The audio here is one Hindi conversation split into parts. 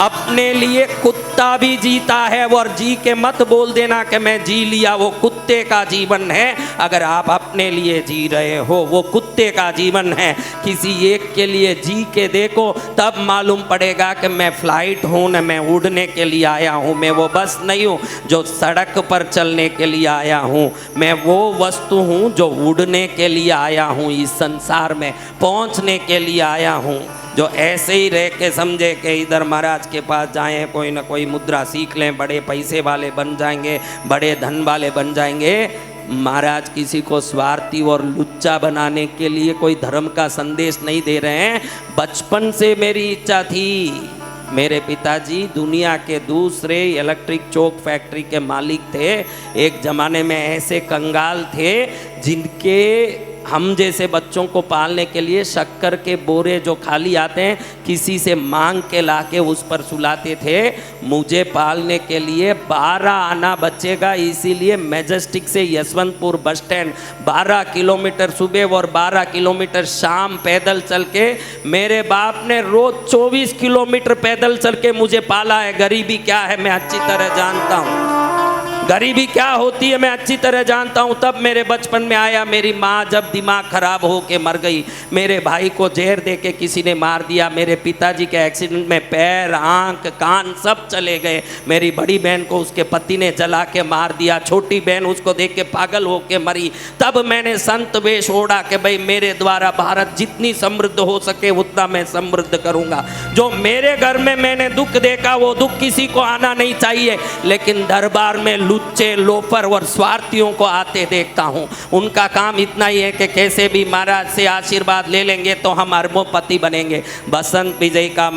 अपने लिए कुत्ता भी जीता है, और जी के मत बोल देना कि मैं जी लिया, वो कुत्ते का जीवन है। अगर आप अपने लिए जी रहे हो, वो कुत्ते का जीवन है। किसी एक के लिए जी के देखो, तब मालूम पड़ेगा कि मैं फ्लाइट हूँ न मैं उड़ने के लिए आया हूँ। मैं वो बस नहीं हूँ जो सड़क पर चलने के लिए आया हूँ, मैं वो वस्तु हूँ जो उड़ने के लिए आया हूँ, इस संसार में पहुँचने के लिए आया हूँ। जो ऐसे ही रह के समझे कि इधर महाराज के पास जाएं, कोई ना कोई मुद्रा सीख लें, बड़े पैसे वाले बन जाएंगे, बड़े धन वाले बन जाएंगे। महाराज किसी को स्वार्थी और लुच्चा बनाने के लिए कोई धर्म का संदेश नहीं दे रहे हैं। बचपन से मेरी इच्छा थी, मेरे पिताजी दुनिया के दूसरे इलेक्ट्रिक चौक फैक्ट्री के मालिक थे। एक ज़माने में ऐसे कंगाल थे जिनके हम जैसे बच्चों को पालने के लिए शक्कर के बोरे जो खाली आते हैं किसी से मांग के लाके उस पर सुलाते थे। मुझे पालने के लिए 12 आना बचेगा, इसीलिए मैजेस्टिक से यशवंतपुर बस स्टैंड 12 किलोमीटर सुबह और 12 किलोमीटर शाम पैदल चल के मेरे बाप ने रोज 24 किलोमीटर पैदल चल के मुझे पाला है। गरीबी क्या है मैं अच्छी तरह जानता हूँ, गरीबी क्या होती है मैं अच्छी तरह जानता हूँ। तब मेरे बचपन में आया, मेरी माँ जब दिमाग खराब हो के मर गई, मेरे भाई को जहर दे के किसी ने मार दिया, मेरे पिताजी के एक्सीडेंट में पैर आंख कान सब चले गए, मेरी बड़ी बहन को उसके पति ने जला के मार दिया, छोटी बहन उसको देख के पागल हो के मरी। तब मैंने संत वेश ओढ़ा कि भाई मेरे द्वारा भारत जितनी समृद्ध हो सके उतना मैं समृद्ध करूँगा। जो मेरे घर में मैंने दुख देखा वो दुख किसी को आना नहीं चाहिए, लेकिन दरबार में लुच्चे लोफर और स्वार्थियों को आते देखता हूँ। उनका काम इतना ही है कि कैसे भी महाराज से आशीर्वाद ले लेंगे तो हम अरबोपति बनेंगे। बसंत विजय का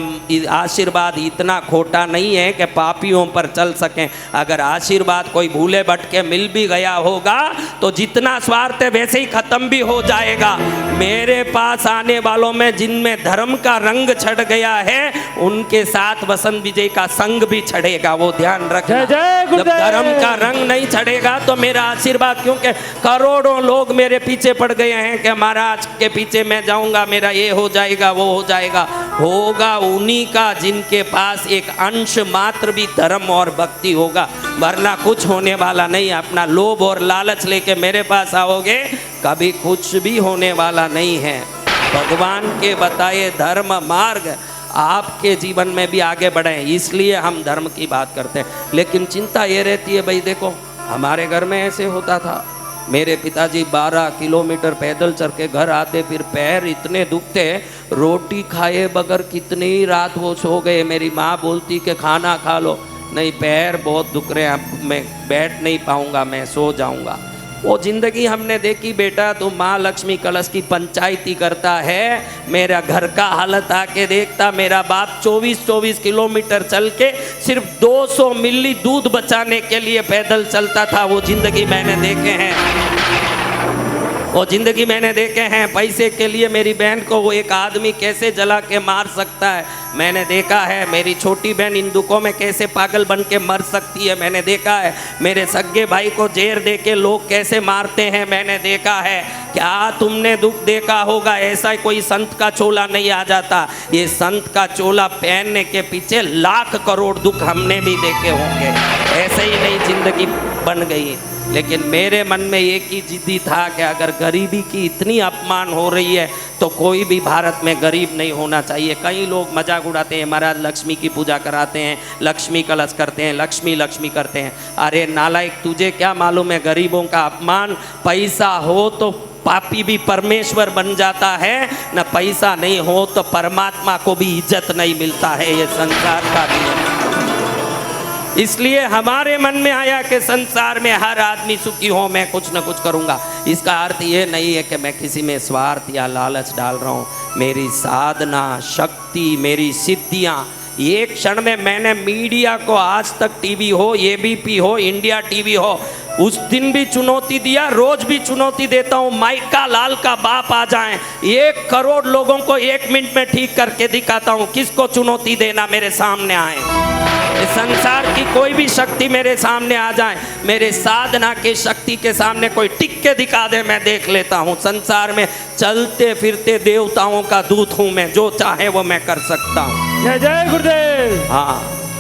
आशीर्वाद इतना खोटा नहीं है कि पापियों पर चल सकें। अगर आशीर्वाद कोई भूले भटके मिल भी गया होगा तो जितना स्वार्थ है वैसे ही खत्म भी हो जाएगा। मेरे पास आने वालों में जिनमें धर्म का रंग छड़ गया है उनके साथ बसंत विजय का संग भी छड़ेगा, वो ध्यान रखना। जब धर्म का रंग नहीं छड़ेगा तो मेरा आशीर्वाद, क्योंकि करोड़ों लोग मेरे पीछे पड़ गए हैं कि महाराज के पीछे मैं जाऊंगा, मेरा ये हो जाएगा वो हो जाएगा। होगा उन्हीं का जिनके पास एक अंश मात्र भी धर्म और भक्ति होगा, वरना कुछ होने वाला नहीं। अपना लोभ और लालच लेके मेरे पास आओगे कभी कुछ भी होने वाला नहीं है। भगवान के बताए धर्म मार्ग आपके जीवन में भी आगे बढ़े, इसलिए हम धर्म की बात करते हैं। लेकिन चिंता ये रहती है, भाई देखो हमारे घर में ऐसे होता था, मेरे पिताजी 12 किलोमीटर पैदल चल के घर आते, फिर पैर इतने दुखते, रोटी खाए बगैर कितनी रात वो सो गए। मेरी माँ बोलती कि खाना खा लो, नहीं पैर बहुत दुख रहे हैं, मैं बैठ नहीं पाऊँगा, मैं सो जाऊँगा। वो जिंदगी हमने देखी बेटा। तो माँ लक्ष्मी कलश की पंचायती करता है, मेरा घर का हालत आके देखता। मेरा बाप 24 किलोमीटर चल के सिर्फ 200 मिली दूध बचाने के लिए पैदल चलता था। वो जिंदगी मैंने देखे हैं, वो जिंदगी मैंने देखे हैं। पैसे के लिए मेरी बहन को वो एक आदमी कैसे जला के मार सकता है मैंने देखा है। मेरी छोटी बहन इन दुखों में कैसे पागल बन के मर सकती है मैंने देखा है। मेरे सगे भाई को जहर दे के लोग कैसे मारते हैं मैंने देखा है। क्या तुमने दुख देखा होगा? ऐसा कोई संत का चोला नहीं आ जाता। ये संत का चोला पहनने के पीछे लाख करोड़ दुख हमने भी देखे होंगे। ऐसे ही नई जिंदगी बन गई। लेकिन मेरे मन में एक ही जिद्दी था कि अगर गरीबी की इतनी अपमान हो रही है तो कोई भी भारत में गरीब नहीं होना चाहिए। कई लोग मजाक उड़ाते हैं, महाराज लक्ष्मी की पूजा कराते हैं, लक्ष्मी कलश करते हैं, लक्ष्मी लक्ष्मी करते हैं। अरे नालायक, तुझे क्या मालूम है गरीबों का अपमान? पैसा हो तो पापी भी परमेश्वर बन जाता है, न पैसा नहीं हो तो परमात्मा को भी इज्जत नहीं मिलता है। ये संसार का नियम। इसलिए हमारे मन में आया कि संसार में हर आदमी सुखी हो, मैं कुछ न कुछ करूँगा। इसका अर्थ ये नहीं है कि मैं किसी में स्वार्थ या लालच डाल रहा हूँ। मेरी साधना शक्ति, मेरी सिद्धियाँ, एक क्षण में मैंने मीडिया को आज तक टीवी हो, एबीपी हो, इंडिया टीवी हो, उस दिन भी चुनौती दिया, रोज भी चुनौती देता हूँ। माइका लाल का बाप आ जाएं, 1 करोड़ लोगों को 1 मिनट में ठीक करके दिखाता हूँ। किसको चुनौती देना? मेरे सामने आए। संसार की कोई भी शक्ति मेरे सामने आ जाए, मेरे साधना के शक्ति के सामने कोई टिक के दिखा दे, मैं देख लेता हूँ। संसार में चलते फिरते देवताओं का दूत हूँ मैं, जो चाहे वो मैं कर सकता हूँ। जय जय गुरुदेव। हाँ